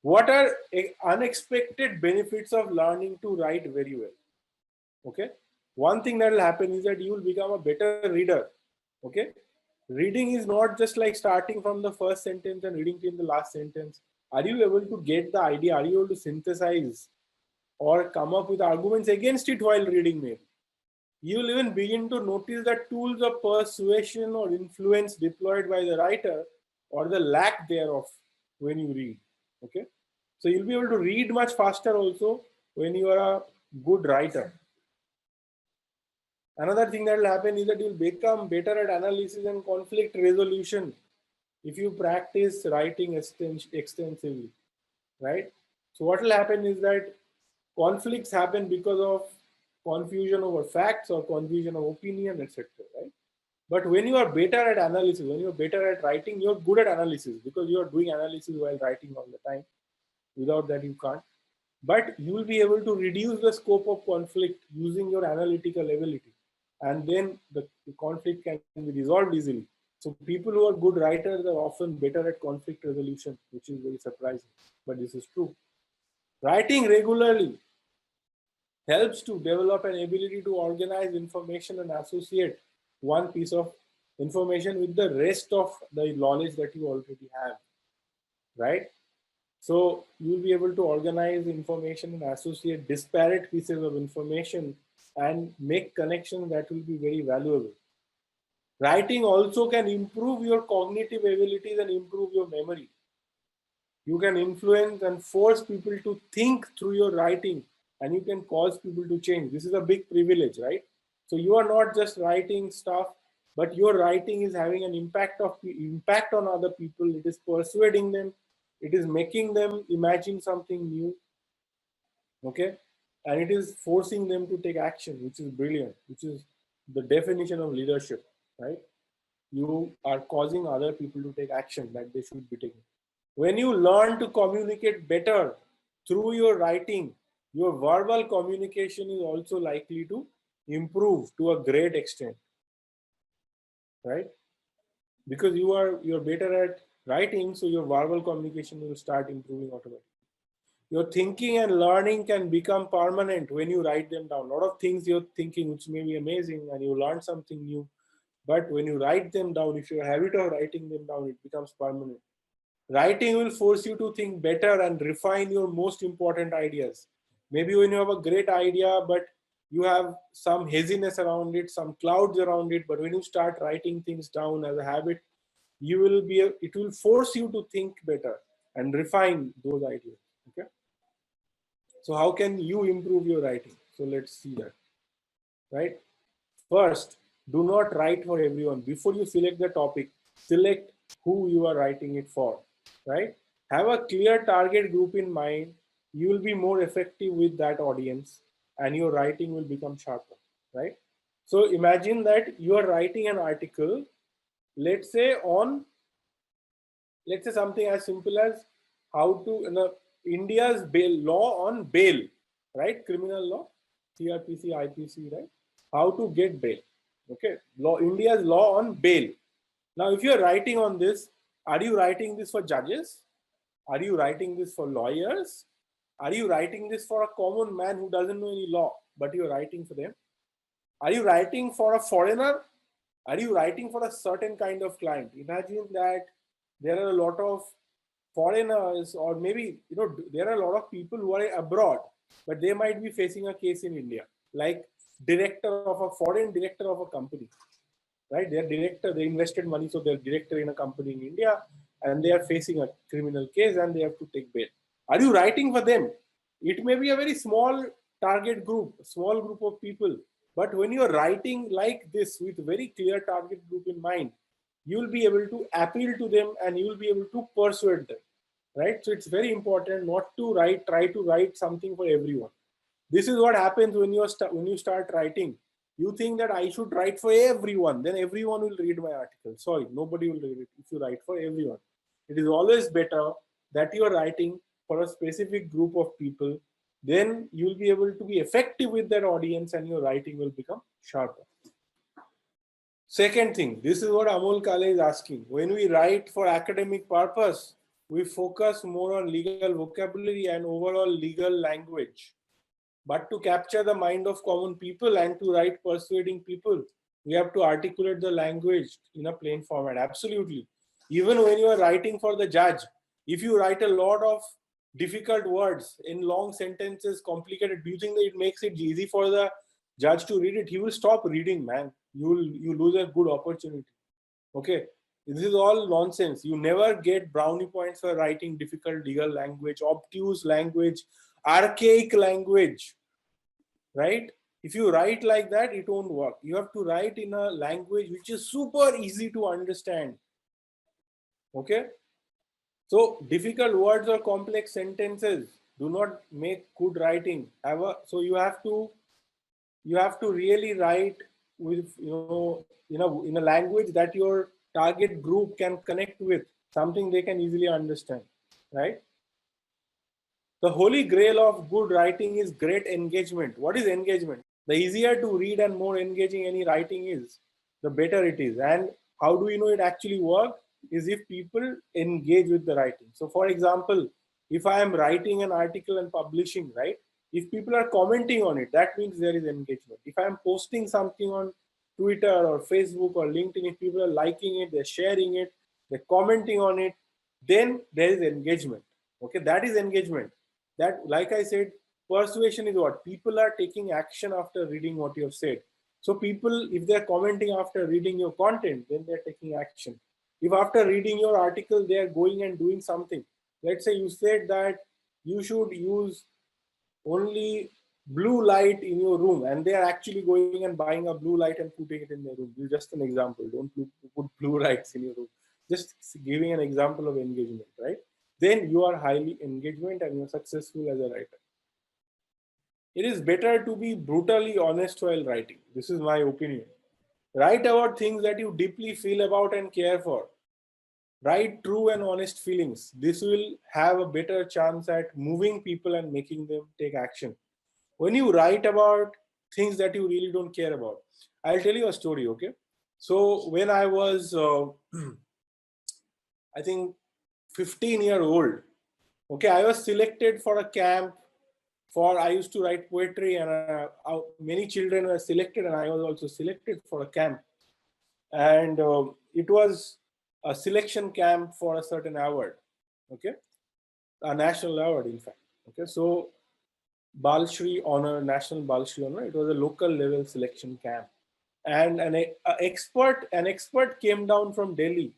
What are unexpected benefits of learning to write very well? Okay. One thing that will happen is that you will become a better reader. Okay. Reading is not just like starting from the first sentence and reading till the last sentence. Are you able to get the idea? Are you able to synthesize or come up with arguments against it while reading, maybe? You will even begin to notice the tools of persuasion or influence deployed by the writer or the lack thereof when you read. Okay. So you'll be able to read much faster also when you are a good writer. Another thing that will happen is that you'll become better at analysis and conflict resolution if you practice writing extensively, right? So what will happen is that conflicts happen because of confusion over facts or confusion of opinion, etc. Right? But when you are better at analysis, when you're better at writing, you're good at analysis because you're doing analysis while writing all the time. Without that, you can't. But you will be able to reduce the scope of conflict using your analytical ability. And then the conflict can be resolved easily. So people who are good writers are often better at conflict resolution, which is very surprising. But this is true. Writing regularly helps to develop an ability to organize information and associate one piece of information with the rest of the knowledge that you already have, right? So you'll be able to organize information and associate disparate pieces of information and make connections that will be very valuable. Writing also can improve your cognitive abilities and improve your memory. You can influence and force people to think through your writing, and you can cause people to change. This is a big privilege, right? So you are not just writing stuff, but your writing is having an impact on other people. It is persuading them, it is making them imagine something new, okay, and it is forcing them to take action, which is brilliant, which is the definition of leadership, right? You are causing other people to take action that they should be taking. When you learn to communicate better through your writing, your verbal communication is also likely to improve to a great extent, right? Because you're better at writing, so your verbal communication will start improving automatically. Your thinking and learning can become permanent when you write them down. A lot of things you're thinking which may be amazing and you learn something new, but when you write them down, if you have a habit of writing them down, it becomes permanent. Writing will force you to think better and refine your most important ideas. Maybe when you have a great idea, but you have some haziness around it, some clouds around it, but when you start writing things down as a habit, it will force you to think better and refine those ideas. Okay. So how can you improve your writing? So let's see that, right? First, do not write for everyone. Before you select the topic, select who you are writing it for, right? Have a clear target group in mind. You will be more effective with that audience and your writing will become sharper, right? So imagine that you are writing an article, let's say on, let's say something as simple as how to, India's bail law on bail, right? Criminal law, CRPC, IPC, right? How to get bail. Okay, India's law on bail. Now, if you are writing on this, are you writing this for judges? Are you writing this for lawyers? Are you writing this for a common man who doesn't know any law, but you're writing for them? Are you writing for a foreigner? Are you writing for a certain kind of client? Imagine that there are a lot of foreigners, or maybe there are a lot of people who are abroad, but they might be facing a case in India, like foreign director of a company, right? They're director, they invested money, so they're director in a company in India, and they are facing a criminal case and they have to take bail. Are you writing for them? It may be a very small target group, small group of people, but when you're writing like this with a very clear target group in mind, you'll be able to appeal to them and you'll be able to persuade them, right? So it's very important not to try to write something for everyone. This is what happens when you start writing. You think that I should write for everyone, then everyone will read my article. Sorry, nobody will read it if you write for everyone. It is always better that you are writing for a specific group of people. Then you will be able to be effective with that audience and your writing will become sharper. Second thing, this is what Amol Kale is asking. When we write for academic purpose, we focus more on legal vocabulary and overall legal language. But to capture the mind of common people and to write persuading people, we have to articulate the language in a plain format. Absolutely. Even when you are writing for the judge, if you write a lot of difficult words in long sentences, complicated, do you think that it makes it easy for the judge to read it? He will stop reading, man. You lose a good opportunity. Okay. This is all nonsense. You never get brownie points for writing difficult legal language, obtuse language, archaic language, right? If you write like that, it won't work. You have to write in a language which is super easy to understand. Okay? So difficult words or complex sentences do not make good writing. So you have to really write with, in a language that your target group can connect with, something they can easily understand, right? The holy grail of good writing is great engagement. What is engagement? The easier to read and more engaging any writing is, the better it is. And how do you know it actually works? Is if people engage with the writing. So, for example, if I am writing an article and publishing, right? If people are commenting on it, that means there is engagement. If I am posting something on Twitter or Facebook or LinkedIn, if people are liking it, they're sharing it, they're commenting on it, then there is engagement. Okay, that is engagement. That, like I said, persuasion is what? People are taking action after reading what you have said. So people, if they're commenting after reading your content, then they're taking action. If after reading your article, they're going and doing something. Let's say you said that you should use only blue light in your room, and they are actually going and buying a blue light and putting it in their room. This is just an example. Don't put blue lights in your room. Just giving an example of engagement, right? Then you are highly engagement and you're successful as a writer. It is better to be brutally honest while writing. This is my opinion. Write about things that you deeply feel about and care for. Write true and honest feelings. This will have a better chance at moving people and making them take action. When you write about things that you really don't care about, I'll tell you a story, okay? So when I was, I think, 15-year-old, okay, I was selected for a camp I used to write poetry, and many children were selected, and I was also selected for a camp. And it was a selection camp for a certain award, okay, a national award, in fact. Okay, so Balshri Honor, National Balshri Honor, it was a local level selection camp, and an expert came down from Delhi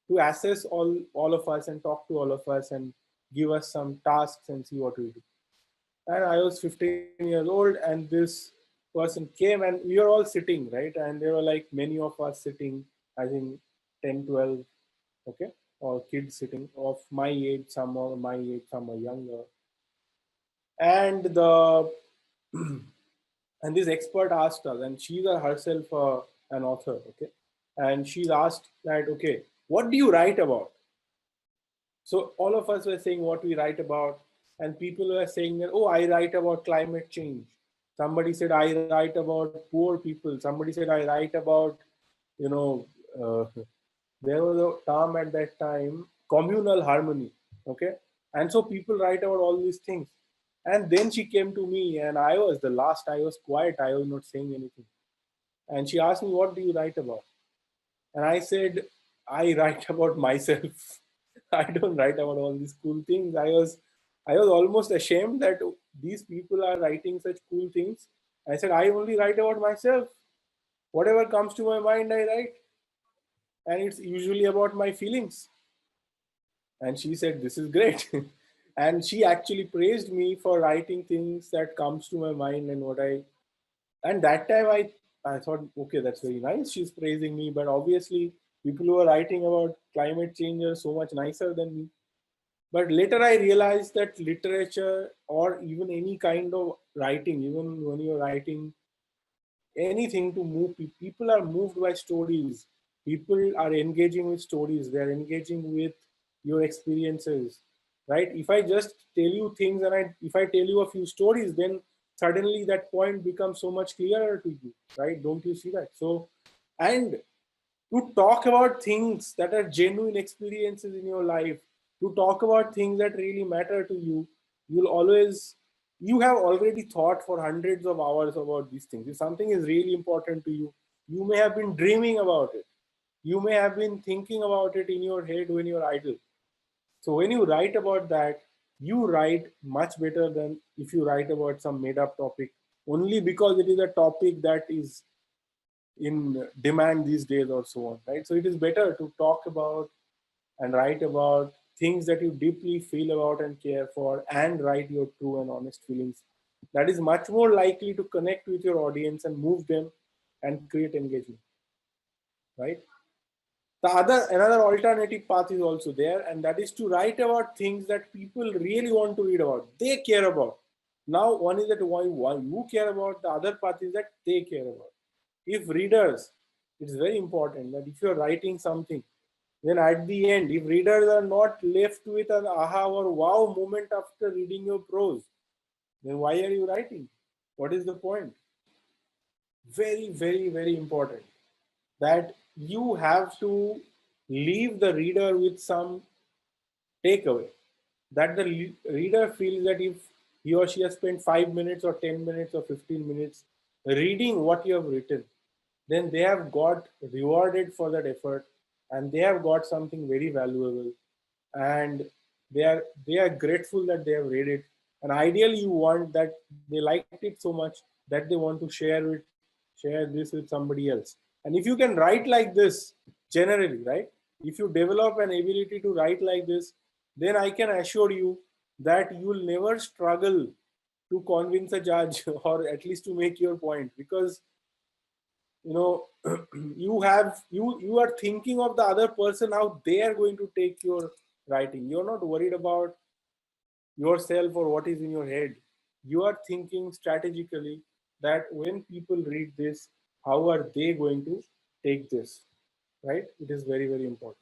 to assess all of us and talk to all of us and give us some tasks and see what we do. And I was 15 years old, and this person came, and we were all sitting, right? And there were like many of us sitting, I think 10, 12, okay, or kids sitting of my age, some are my age, some are younger. And the and this expert asked us, and she's herself an author, okay, and she's asked that, okay, what do you write about? So all of us were saying what we write about, and people were saying that, oh, I write about climate change. Somebody said I write about poor people. Somebody said I write about, you know, there was a term at that time, communal harmony. Okay, and so people write about all these things. And then she came to me, and I was the last. I was quiet. I was not saying anything. And she asked me, "What do you write about?" And I said, "I write about myself." I don't write about all these cool things. I was almost ashamed that these people are writing such cool things. I said, I only write about myself. Whatever comes to my mind, I write. And it's usually about my feelings. And she said, this is great. And she actually praised me for writing things that comes to my mind and and that time I thought, okay, that's very nice. She's praising me, but obviously people who are writing about climate change are so much nicer than me. But later I realized that literature, or even any kind of writing, even when you're writing anything to move people, people are moved by stories. People are engaging with stories. They're engaging with your experiences, right? If I just tell you things and if I tell you a few stories, then suddenly that point becomes so much clearer to you, right? Don't you see that? So, and to talk about things that are genuine experiences in your life, to talk about things that really matter to you. You have already thought for hundreds of hours about these things. If something is really important to you, you may have been dreaming about it. You may have been thinking about it in your head when you're idle. So when you write about that, you write much better than if you write about some made up topic only because it is a topic that is in demand these days or so on, right? So it is better to talk about and write about things that you deeply feel about and care for, and write your true and honest feelings. That is much more likely to connect with your audience and move them and create engagement, right? The other another alternative path is also there, and that is to write about things that people really want to read about, they care about. Now one is that why you care about, the other path is that they care about. If readers, it's very important that if you're writing something, then at the end, if readers are not left with an aha or wow moment after reading your prose, then why are you writing? What is the point? Very, very, very important that you have to leave the reader with some takeaway. That the reader feels that if he or she has spent 5 minutes or 10 minutes or 15 minutes reading what you have written, then they have got rewarded for that effort, and they have got something very valuable, and they are grateful that they have read it. And ideally you want that they liked it so much that they want to share this with somebody else. And if you can write like this generally, right, if you develop an ability to write like this, then I can assure you that you will never struggle to convince a judge or at least to make your point, because you know you are thinking of the other person, how they are going to take your writing. You're not worried about yourself or what is in your head. You are thinking strategically that when people read this, how are they going to take this, right? It is very, very important.